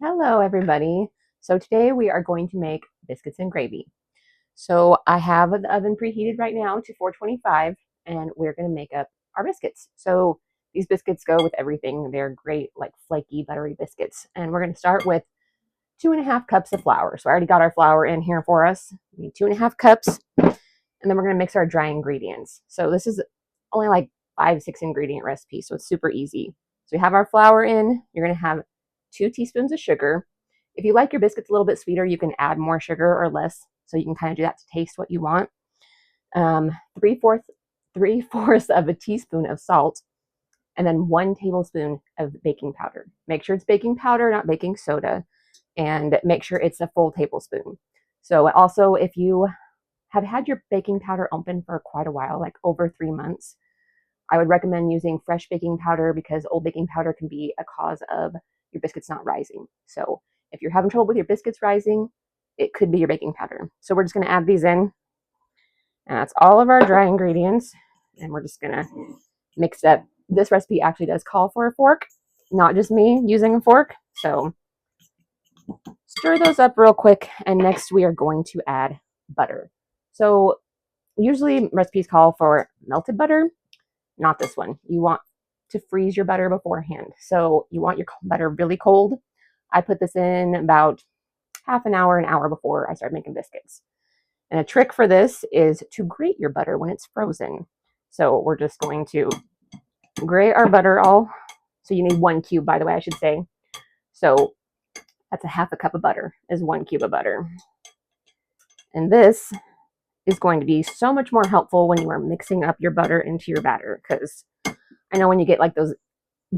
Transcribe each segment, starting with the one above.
Hello, everybody. So today we are going to make biscuits and gravy. So I have the oven preheated right now to 425, and we're going to make up our biscuits. So these biscuits go with everything. They're great, like flaky, buttery biscuits. And we're going to start with 2.5 cups of flour. So I already got our flour in here for us. We need 2.5 cups, and then we're going to mix our dry ingredients. So this is only like 5, 6 ingredient recipe, so it's super easy. So we have our flour in. You're going to have 2 teaspoons of sugar. If you like your biscuits a little bit sweeter, you can add more sugar or less. So you can kind of do that to taste what you want. Um, three fourths of a teaspoon of salt, and then 1 tablespoon of baking powder. Make sure it's baking powder, not baking soda, and make sure it's a full tablespoon. So also, if you have had your baking powder open for quite a while, like over 3 months, I would recommend using fresh baking powder because old baking powder can be a cause of your biscuits not rising. So if you're having trouble with your biscuits rising, it could be your baking powder. So we're just going to add these in. And that's all of our dry ingredients. And we're just going to mix it up. This recipe actually does call for a fork, not just me using a fork. So stir those up real quick. And next we are going to add butter. So usually recipes call for melted butter. Not this one. You want to freeze your butter beforehand. So you want your butter really cold. I put this in about half an hour before I start making biscuits. And a trick for this is to grate your butter when it's frozen. So we're just going to grate our butter all. So you need 1 cube, by the way, I should say. So that's a half a cup of butter is 1 cube of butter. And this is going to be so much more helpful when you are mixing up your butter into your batter, because I know when you get like those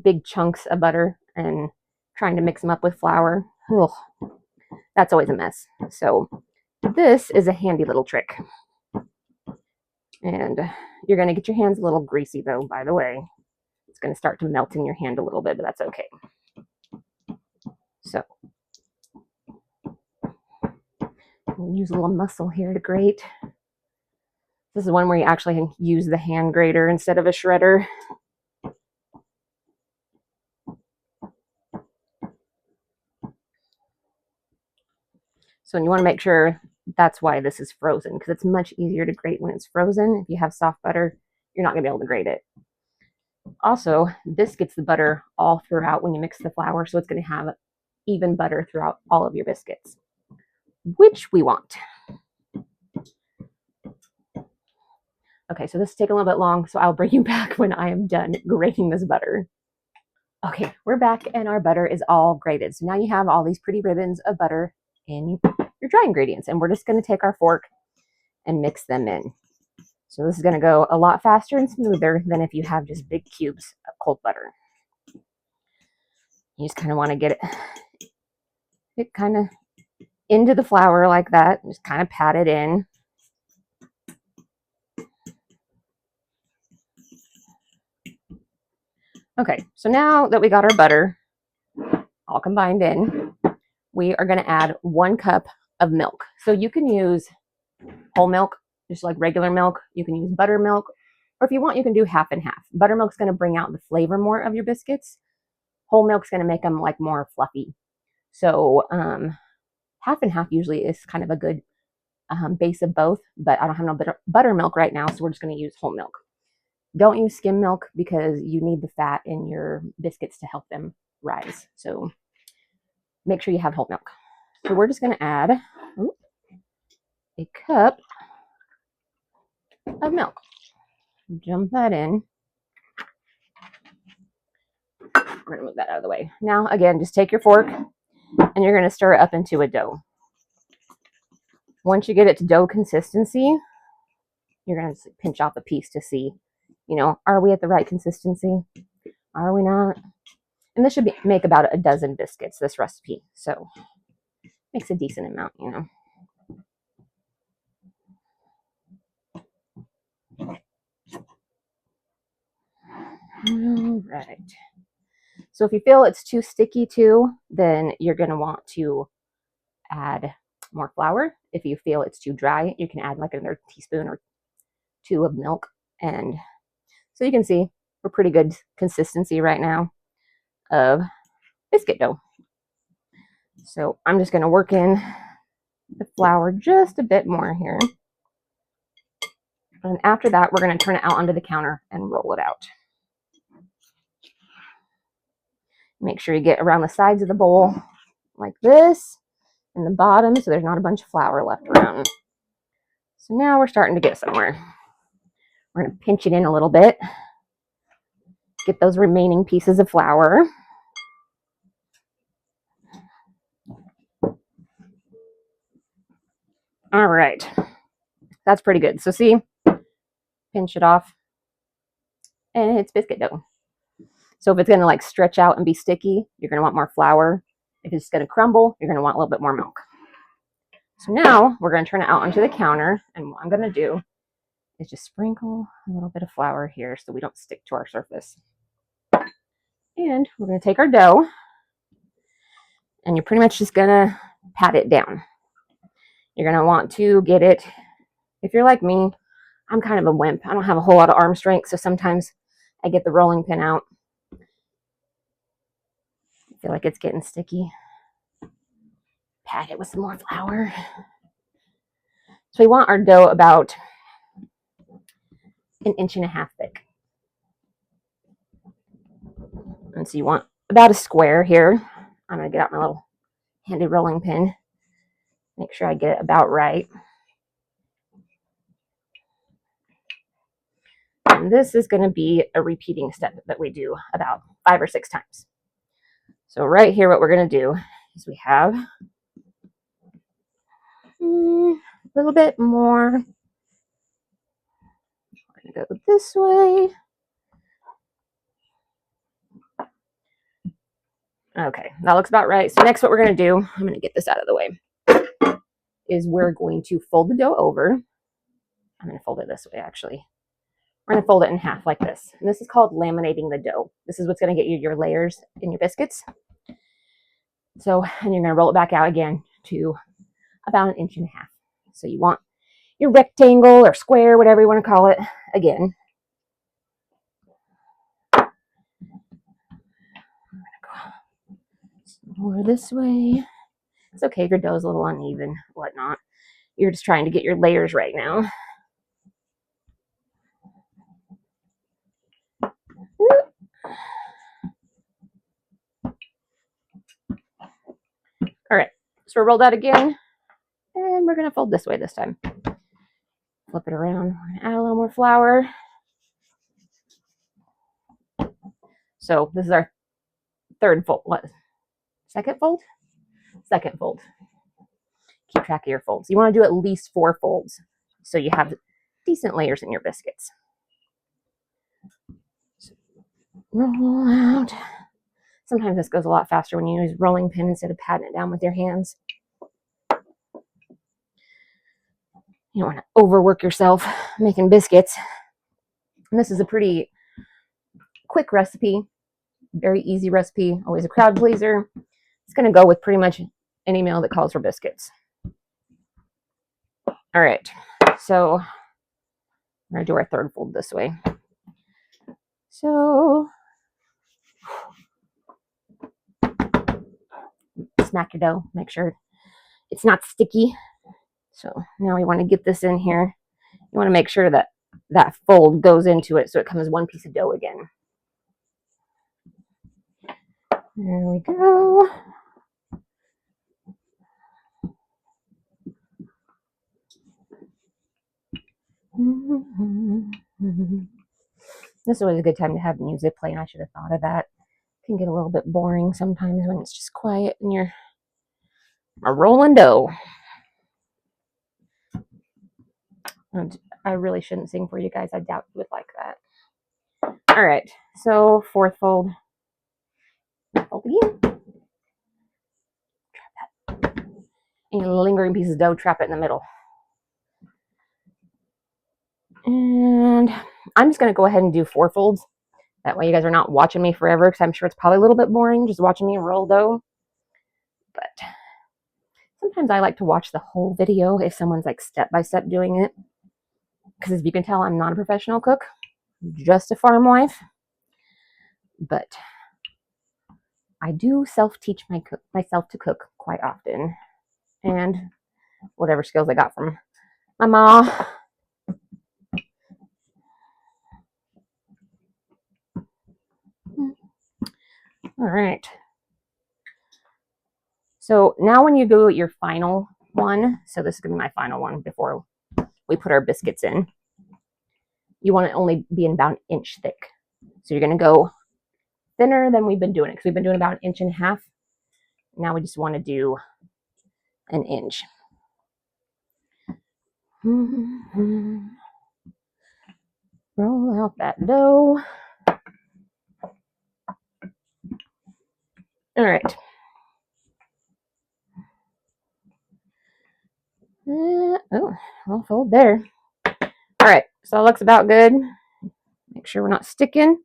big chunks of butter and trying to mix them up with flour, ugh, that's always a mess. So this is a handy little trick. And you're going to get your hands a little greasy though, by the way. It's going to start to melt in your hand a little bit, but that's okay. So we'll use a little muscle here to grate. This is one where you actually use the hand grater instead of a shredder. So you want to make sure that's why this is frozen, because it's much easier to grate when it's frozen. If you have soft butter, you're not going to be able to grate it. Also, this gets the butter all throughout when you mix the flour, so it's going to have even butter throughout all of your biscuits, which we want. Okay, so this is taking a little bit long, so I'll bring you back when I am done grating this butter. Okay, we're back and our butter is all grated. So now you have all these pretty ribbons of butter in your dry ingredients, and we're just going to take our fork and mix them in. So this is going to go a lot faster and smoother than if you have just big cubes of cold butter. You just kind of want to get it kind of into the flour like that. Just kind of pat it in. Okay, so now that we got our butter all combined in, we are going to add 1 cup of milk. So you can use whole milk, just like regular milk. You can use buttermilk, or if you want, you can do half and half. Buttermilk's going to bring out the flavor more of your biscuits. Whole milk's going to make them like more fluffy. So half and half usually is kind of a good base of both, but I don't have no buttermilk right now, so we're just going to use whole milk. Don't use skim milk because you need the fat in your biscuits to help them rise. So make sure you have whole milk. So we're just going to add a cup of milk. Jump that in. We're going to move that out of the way. Now, again, just take your fork and you're going to stir it up into a dough. Once you get it to dough consistency, you're going to pinch off a piece to see, are we at the right consistency? Are we not? And this should make about a dozen biscuits, this recipe. So makes a decent amount, All right. So if you feel it's too sticky too, then you're going to want to add more flour. If you feel it's too dry, you can add like another teaspoon or 2 of milk. And so you can see we're pretty good consistency right now of biscuit dough. So I'm just going to work in the flour just a bit more here. And after that, we're going to turn it out onto the counter and roll it out. Make sure you get around the sides of the bowl like this and the bottom so there's not a bunch of flour left around. So now we're starting to get somewhere. We're going to pinch it in a little bit. Get those remaining pieces of flour. All right. That's pretty good. So see, pinch it off. And it's biscuit dough. So if it's going to like stretch out and be sticky, you're going to want more flour. If it's going to crumble, you're going to want a little bit more milk. So now we're going to turn it out onto the counter. And what I'm going to do is just sprinkle a little bit of flour here so we don't stick to our surface. And we're going to take our dough and you're pretty much just going to pat it down. You're going to want to get it, if you're like me, I'm kind of a wimp. I don't have a whole lot of arm strength, so sometimes I get the rolling pin out. I feel like it's getting sticky. Pat it with some more flour. So we want our dough about 1.5 inches thick. And so you want about a square here. I'm going to get out my little handy rolling pin. Make sure I get it about right. And this is going to be a repeating step that we do about 5 or 6 times. So right here, what we're going to do is we have a little bit more. We're going to go this way. Okay, that looks about right. So next what we're going to do, I'm going to get this out of the way, is we're going to fold the dough over. I'm going to fold it this way, actually. We're going to fold it in half like this. And this is called laminating the dough. This is what's going to get you your layers in your biscuits. So, and you're going to roll it back out again to about 1.5 inches. So you want your rectangle or square, whatever you want to call it, again. More this way. It's okay if your dough is a little uneven, whatnot. You're just trying to get your layers right now. All right, so we'll roll that again, and we're going to fold this way this time. Flip it around, add a little more flour. So this is our third fold. What? Second fold? Second fold. Keep track of your folds. You want to do at least 4 folds so you have decent layers in your biscuits. So roll out. Sometimes this goes a lot faster when you use rolling pin instead of patting it down with your hands. You don't want to overwork yourself making biscuits. And this is a pretty quick recipe, very easy recipe, always a crowd pleaser. It's going to go with pretty much any meal that calls for biscuits. All right, so we're going to do our third fold this way. So smack your dough, make sure it's not sticky. So now we want to get this in here. You want to make sure that that fold goes into it so it comes one piece of dough again. There we go. This is always a good time to have music playing. I should have thought of that. It can get a little bit boring sometimes when it's just quiet and you're a rolling dough. And I really shouldn't sing for you guys. I doubt you would like that. All right, so fourth fold. Fold again. Trap that. Any lingering pieces of dough, trap it in the middle. And I'm just going to go ahead and do 4 folds. That way you guys are not watching me forever, because I'm sure it's probably a little bit boring just watching me roll dough. But sometimes I like to watch the whole video if someone's like step-by-step doing it. Because as you can tell, I'm not a professional cook, just a farm wife. But I do self-teach myself to cook quite often, and whatever skills I got from my mom. All right. So now when you do your final one, so this is going to be my final one before we put our biscuits in, you want to only be in about an inch thick. So you're going to go thinner than we've been doing it, because we've been doing about an inch and a half. Now we just want to do an inch. Roll out that dough. All right. Oh, I'll fold there. All right, so it looks about good. Make sure we're not sticking.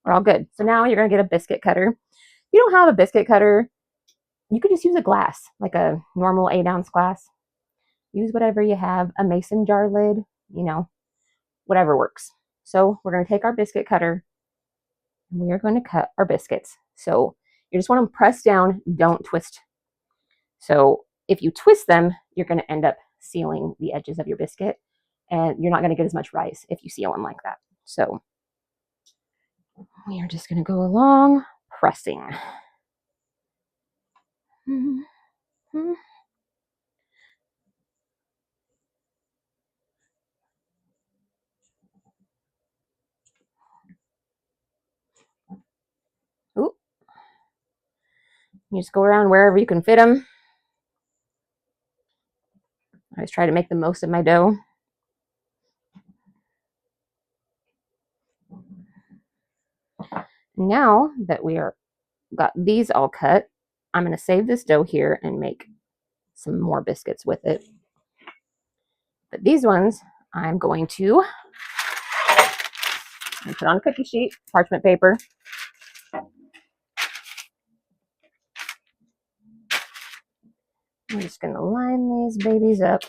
We're all good. So now you're going to get a biscuit cutter. If you don't have a biscuit cutter, you could just use a glass, like a normal 8-ounce glass. Use whatever you have, a mason jar lid, whatever works. So we're going to take our biscuit cutter and we are going to cut our biscuits. So you just want to press down, don't twist. So if you twist them, you're going to end up sealing the edges of your biscuit, and you're not going to get as much rise if you seal them like that. So we are just going to go along pressing. Ooh. You just go around wherever you can fit them. I always try to make the most of my dough. Now that we are got these all cut, I'm going to save this dough here and make some more biscuits with it. But these ones I'm going to put on a cookie sheet, parchment paper. I'm just going to line these babies up.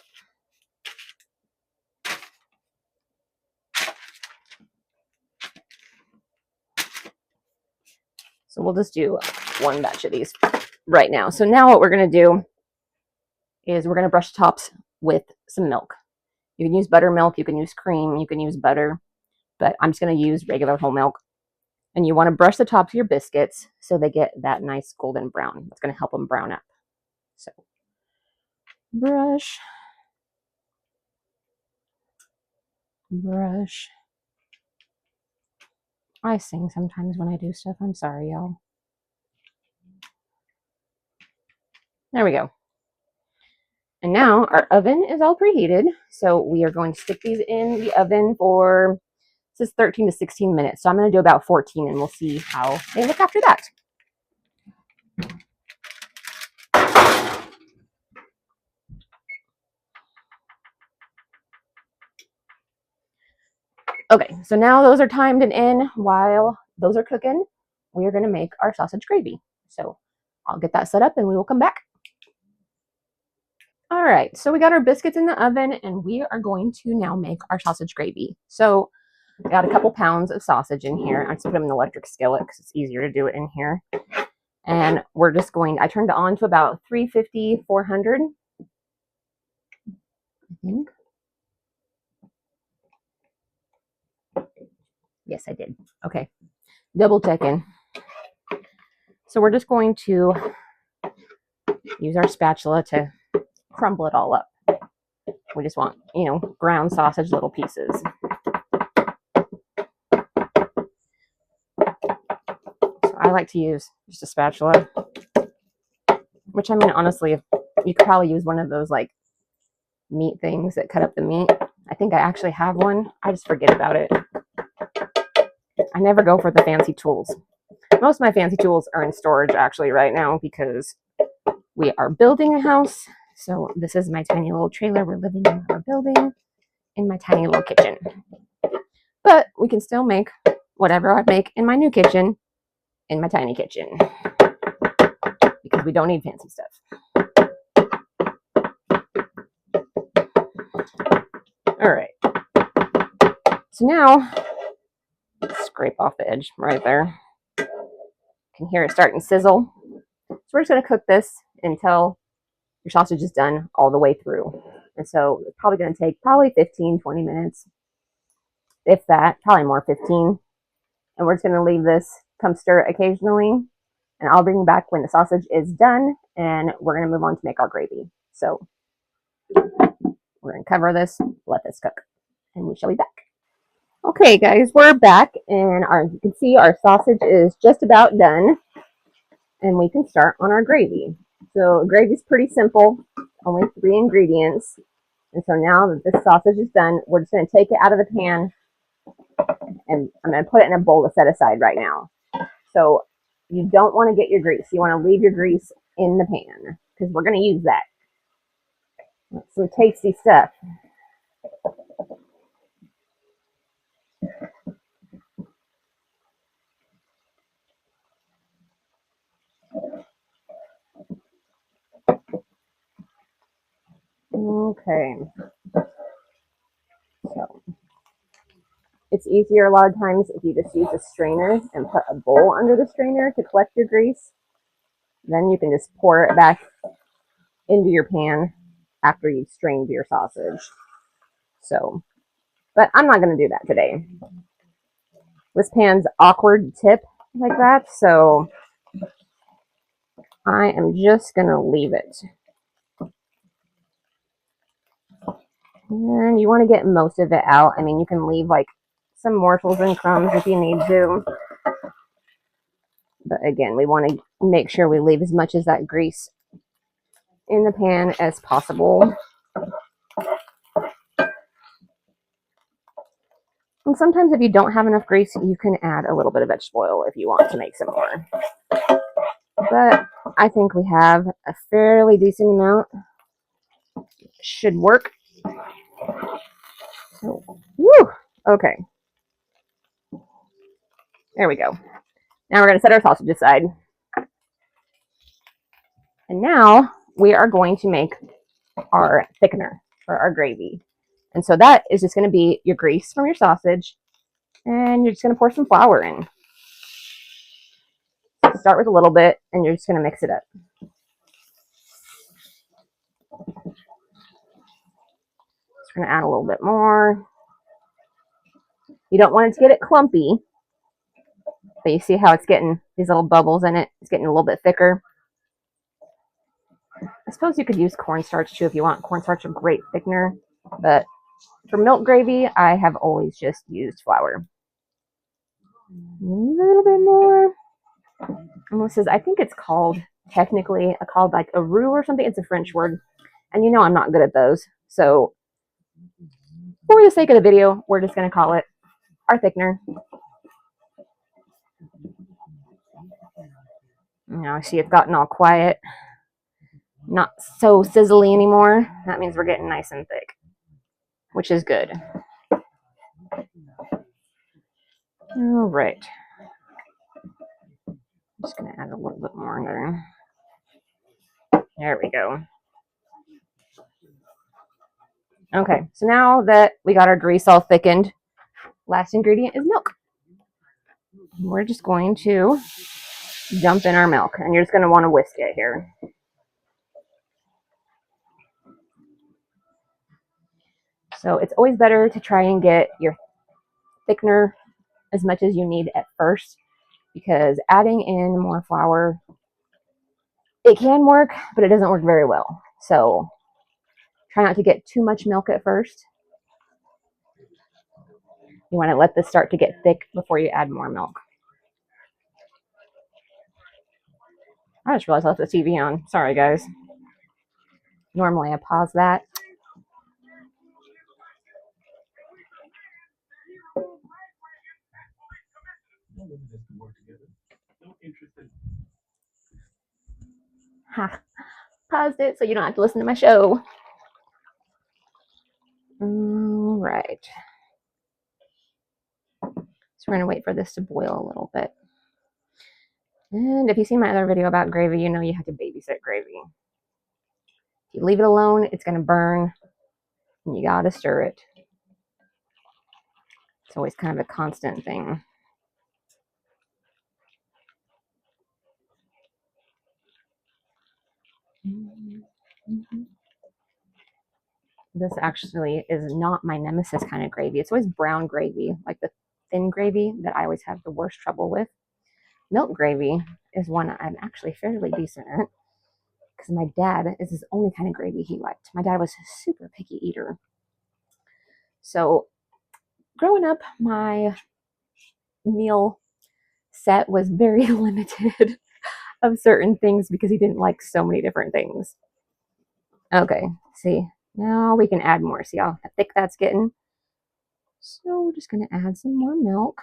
So we'll just do one batch of these right now. So now what we're going to do is we're going to brush the tops with some milk. You can use buttermilk, you can use cream, you can use butter, but I'm just going to use regular whole milk. And you want to brush the tops of your biscuits so they get that nice golden brown. That's going to help them brown up. So brush, brush. I sing sometimes when I do stuff. I'm sorry, y'all. There we go. And now our oven is all preheated. So we are going to stick these in the oven for, this is 13 to 16 minutes. So I'm going to do about 14 and we'll see how they look after that. Okay, so now those are timed and in. While those are cooking, we are going to make our sausage gravy. So I'll get that set up and we will come back. All right, so we got our biscuits in the oven and we are going to now make our sausage gravy. So I got a couple pounds of sausage in here. I just put them in the electric skillet because it's easier to do it in here. And we're just going, I turned it on to about 350, 400, I think. Yes, I did. Okay, double checking. So we're just going to use our spatula to crumble it all up. We just want, ground sausage little pieces. So I like to use just a spatula, which, I mean, honestly, you could probably use one of those like meat things that cut up the meat. I think I actually have one. I just forget about it. I never go for the fancy tools. Most of my fancy tools are in storage actually right now because we are building a house. So this is my tiny little trailer we're living in our building in my tiny little kitchen. But we can still make whatever I make in my new kitchen in my tiny kitchen because we don't need fancy stuff. All right. So now, scrape off the edge right there. can hear it starting to sizzle. So we're just going to cook this until your sausage is done all the way through. And so it's probably going to take probably 15, 20 minutes, if that, probably more, 15. And we're just going to leave this, come stir it occasionally. And I'll bring you back when the sausage is done, and we're going to move on to make our gravy. So we're going to cover this, let this cook, and we shall be back. Okay, guys, we're back, and you can see our sausage is just about done, and we can start on our gravy. So gravy is pretty simple, only 3 ingredients. And so now that this sausage is done, we're just going to take it out of the pan, and I'm going to put it in a bowl to set aside right now. So you don't want to get your grease. You want to leave your grease in the pan because we're going to use that. That's some tasty stuff. Okay. So it's easier a lot of times if you just use a strainer and put a bowl under the strainer to collect your grease. Then you can just pour it back into your pan after you've strained your sausage. So, but I'm not going to do that today. This pan's awkward tip like that, so I am just going to leave it. And you want to get most of it out. I mean, you can leave like some morsels and crumbs if you need to. But again, we want to make sure we leave as much of that grease in the pan as possible. And sometimes if you don't have enough grease, you can add a little bit of vegetable oil if you want to make some more. But I think we have a fairly decent amount. Should work. So, woo! Okay. There we go. Now we're going to set our sausage aside. And now we are going to make our thickener for our gravy. And so that is just going to be your grease from your sausage. And you're just going to pour some flour in. So start with a little bit, and you're just going to mix it up. Just going to add a little bit more. You don't want it to get it clumpy. But you see how it's getting these little bubbles in it. It's getting a little bit thicker. I suppose you could use cornstarch too if you want. Cornstarch is a great thickener. But for milk gravy, I have always just used flour. A little bit more. And this is, I think it's called, technically, called like a roux or something. It's a French word. And you know I'm not good at those. So for the sake of the video, we're just going to call it our thickener. Now I see it's gotten all quiet. Not so sizzly anymore. That means we're getting nice and thick, which is good. All right. I'm just going to add a little bit more in there. There we go. Okay, so now that we got our grease all thickened, last ingredient is milk. We're just going to dump in our milk, and you're just going to want to whisk it here. So it's always better to try and get your thickener as much as you need at first, because adding in more flour, it can work, but it doesn't work very well. So try not to get too much milk at first. You want to let this start to get thick before you add more milk. I just realized I left the TV on. Sorry, guys. Normally I pause that. Ha. Paused it so you don't have to listen to my show. All right. So we're going to wait for this to boil a little bit. And if you've seen my other video about gravy, you know you have to babysit gravy. If you leave it alone, it's going to burn, and you got to stir it. It's always kind of a constant thing. This actually is not my nemesis kind of gravy. It's always brown gravy, like the thin gravy that I always have the worst trouble with. Milk gravy is one I'm actually fairly decent at because my dad is his only kind of gravy he liked. My dad was a super picky eater. So growing up, my meal set was very limited of certain things because he didn't like so many different things. Okay, see, now we can add more. See how thick that's getting? So we're just going to add some more milk.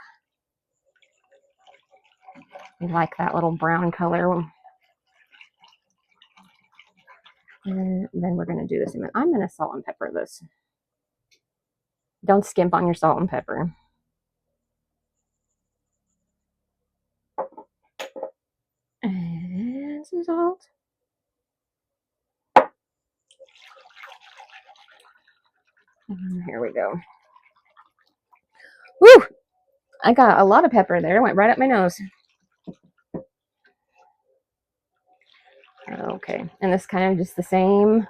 We like that little brown color. And then we're going to do this. I'm going to salt and pepper this. Don't skimp on your salt and pepper. And some salt. And here we go. Woo! I got a lot of pepper there. It went right up my nose. Okay, and this kind of just the same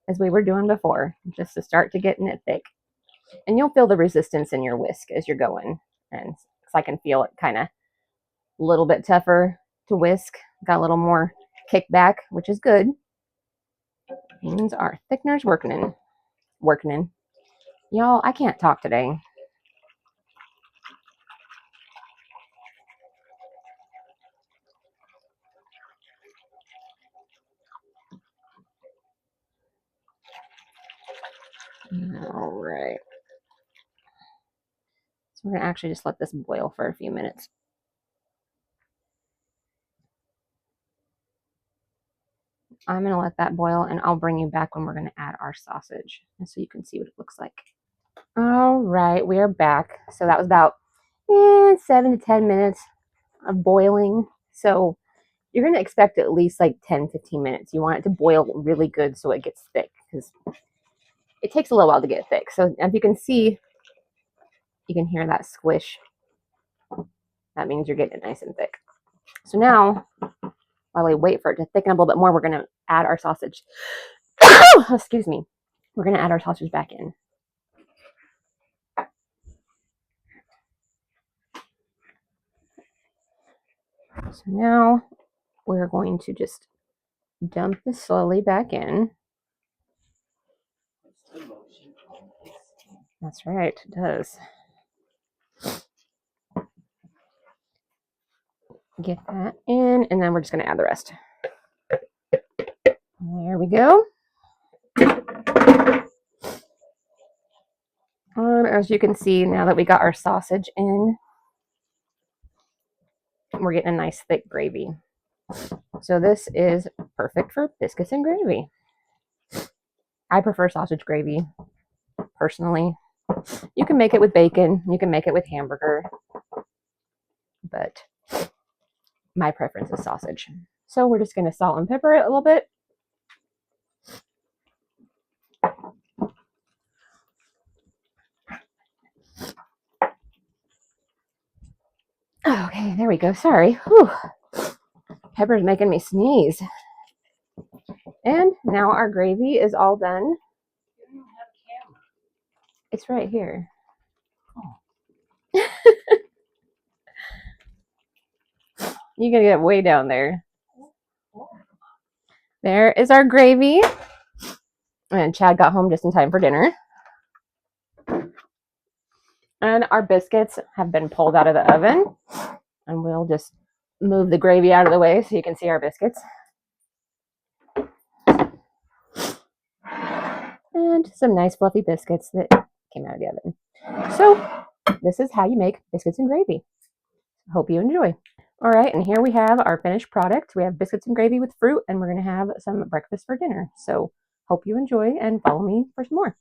as we were doing before, just to start to getting it thick. And you'll feel the resistance in your whisk as you're going. And I can feel it kind of a little bit tougher to whisk. Got a little more kickback, which is good. Means our thickener's working. Y'all, I can't talk today. All right. So we're going to actually just let this boil for a few minutes. I'm going to let that boil, and I'll bring you back when we're going to add our sausage, and so you can see what it looks like. All right, we are back. So that was about 7 to 10 minutes of boiling. So you're going to expect at least like 10-15 minutes. You want it to boil really good so it gets thick, because it takes a little while to get thick. So if you can see, you can hear that squish. That means you're getting it nice and thick. So now, while we wait for it to thicken a little bit more, we're going to add our sausage. Excuse me. We're going to add our sausage back in. So now we're going to just dump this slowly back in. That's right, it does. Get that in, and then we're just going to add the rest. There we go. And as you can see, now that we got our sausage in, we're getting a nice thick gravy. So this is perfect for biscuits and gravy. I prefer sausage gravy, personally. You can make it with bacon, you can make it with hamburger, but my preference is sausage. So we're just going to salt and pepper it a little bit. Okay, there we go. Sorry. Whew. Pepper's making me sneeze. And now our gravy is all done. It's right here. Oh. You gotta get way down there. There is our gravy. And Chad got home just in time for dinner. And our biscuits have been pulled out of the oven. And we'll just move the gravy out of the way so you can see our biscuits. And some nice fluffy biscuits that came out of the oven. So this is how you make biscuits and gravy. Hope you enjoy. All right, and here we have our finished product. We have biscuits and gravy with fruit, and we're going to have some breakfast for dinner. So hope you enjoy, and follow me for some more.